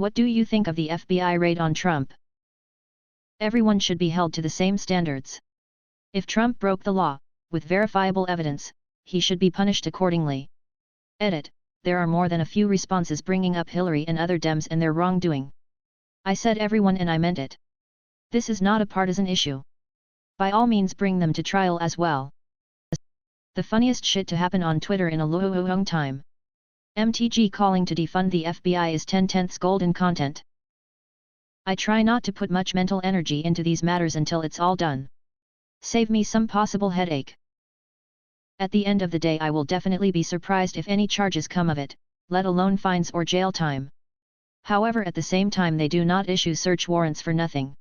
What do you think of the FBI raid on Trump? Everyone should be held to the same standards. If Trump broke the law, with verifiable evidence, he should be punished accordingly. Edit. There are more than a few responses bringing up Hillary and other Dems and their wrongdoing. I said everyone and I meant it. This is not a partisan issue. By all means bring them to trial as well. The funniest shit to happen on Twitter in a long time. MTG calling to defund the FBI is 10/10 golden content. I try not to put much mental energy into these matters until it's all done. Save me some possible headache. At the end of the day I will definitely be surprised if any charges come of it, let alone fines or jail time. However, at the same time they do not issue search warrants for nothing.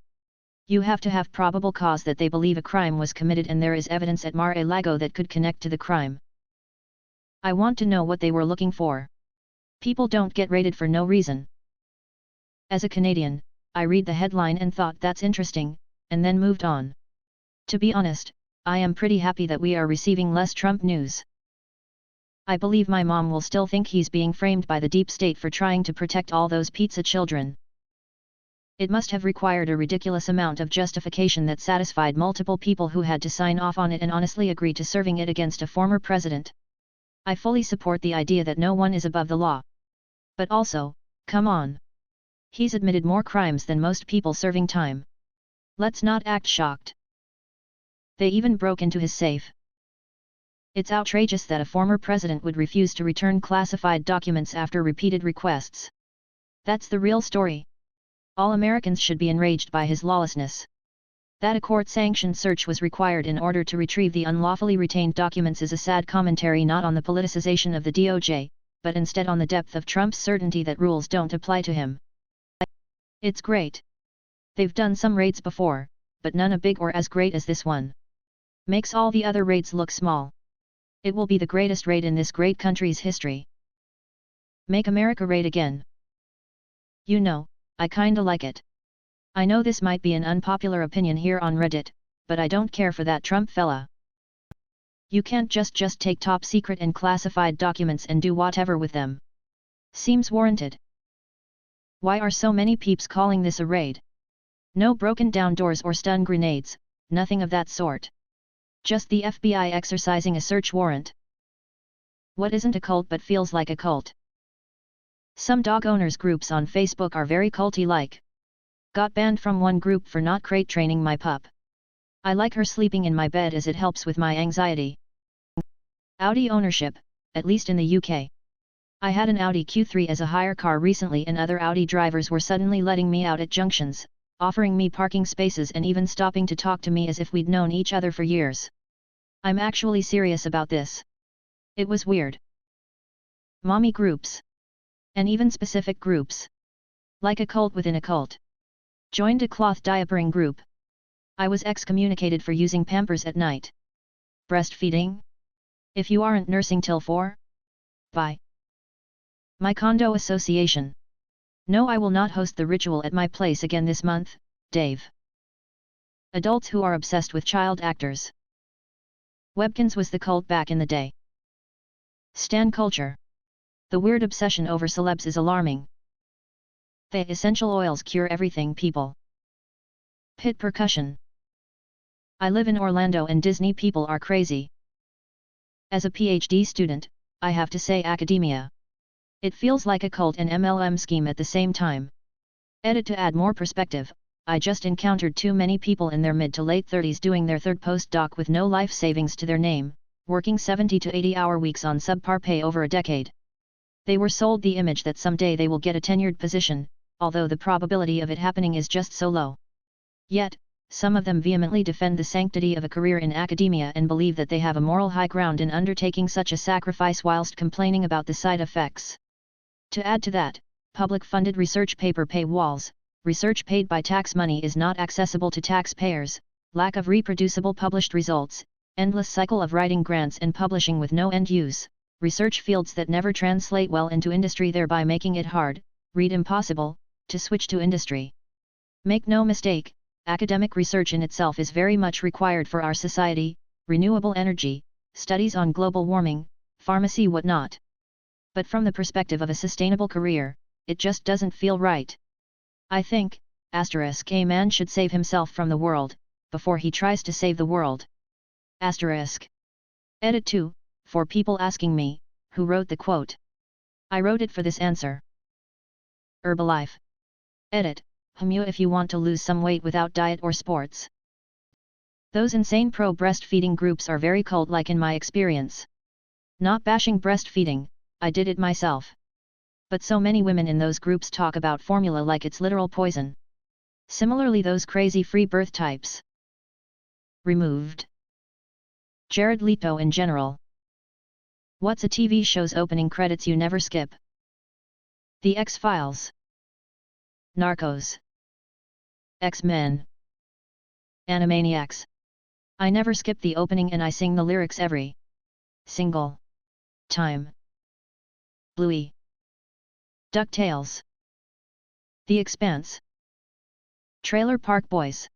You have to have probable cause that they believe a crime was committed and there is evidence at Mar-a-Lago that could connect to the crime. I want to know what they were looking for. People don't get raided for no reason. As a Canadian, I read the headline and thought that's interesting, and then moved on. To be honest, I am pretty happy that we are receiving less Trump news. I believe my mom will still think he's being framed by the deep state for trying to protect all those pizza children. It must have required a ridiculous amount of justification that satisfied multiple people who had to sign off on it and honestly agree to serving it against a former president. I fully support the idea that no one is above the law. But also, come on. He's admitted more crimes than most people serving time. Let's not act shocked. They even broke into his safe. It's outrageous that a former president would refuse to return classified documents after repeated requests. That's the real story. All Americans should be enraged by his lawlessness. That a court-sanctioned search was required in order to retrieve the unlawfully retained documents is a sad commentary not on the politicization of the DOJ, but instead on the depth of Trump's certainty that rules don't apply to him. It's great. They've done some raids before, but none as big or as great as this one. Makes all the other raids look small. It will be the greatest raid in this great country's history. Make America raid again. You know, I kinda like it. I know this might be an unpopular opinion here on Reddit, but I don't care for that Trump fella. You can't just take top secret and classified documents and do whatever with them. Seems warranted. Why are so many peeps calling this a raid? No broken down doors or stun grenades, nothing of that sort. Just the FBI exercising a search warrant. What isn't a cult but feels like a cult? Some dog owners groups on Facebook are very culty-like. Got banned from one group for not crate training my pup. I like her sleeping in my bed as it helps with my anxiety. Audi ownership, at least in the UK. I had an Audi Q3 as a hire car recently and other Audi drivers were suddenly letting me out at junctions, offering me parking spaces and even stopping to talk to me as if we'd known each other for years. I'm actually serious about this. It was weird. Mommy groups. And even specific groups. Like a cult within a cult. Joined a cloth diapering group. I was excommunicated for using Pampers at night. Breastfeeding? If you aren't nursing till 4? Bye. My condo association. No, I will not host the ritual at my place again this month, Dave. Adults who are obsessed with child actors. Webkins was the cult back in the day. Stan culture. The weird obsession over celebs is alarming. The essential oils cure everything, people. Pit percussion. I live in Orlando and Disney people are crazy. As a PhD student, I have to say academia. It feels like a cult and MLM scheme at the same time. Edit to add more perspective, I just encountered too many people in their mid to late 30s doing their third postdoc with no life savings to their name, working 70 to 80-hour weeks on subpar pay over a decade. They were sold the image that someday they will get a tenured position, although the probability of it happening is just so low. Yet, some of them vehemently defend the sanctity of a career in academia and believe that they have a moral high ground in undertaking such a sacrifice whilst complaining about the side effects. To add to that, public-funded research paper paywalls, research paid by tax money is not accessible to taxpayers, lack of reproducible published results, endless cycle of writing grants and publishing with no end use, research fields that never translate well into industry thereby making it hard, read impossible, to switch to industry. Make no mistake, academic research in itself is very much required for our society, renewable energy, studies on global warming, pharmacy whatnot. But from the perspective of a sustainable career, it just doesn't feel right. I think, a man should save himself from the world, before he tries to save the world. Edit 2, for people asking me, who wrote the quote. I wrote it for this answer. Herbalife. Edit, if you want to lose some weight without diet or sports. Those insane pro-breastfeeding groups are very cult-like in my experience. Not bashing breastfeeding, I did it myself. But so many women in those groups talk about formula like it's literal poison. Similarly, those crazy free birth types. Removed. Jared Leto in general. What's a TV show's opening credits you never skip? The X-Files. Narcos. X-Men. Animaniacs. I never skip the opening and I sing the lyrics every single time. Bluey. DuckTales. The Expanse. Trailer Park Boys.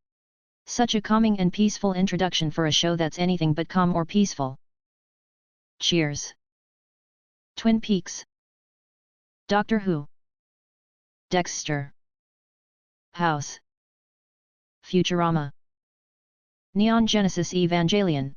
Such a calming and peaceful introduction for a show that's anything but calm or peaceful. Cheers. Twin Peaks. Doctor Who. Dexter. House. Futurama. Neon Genesis Evangelion.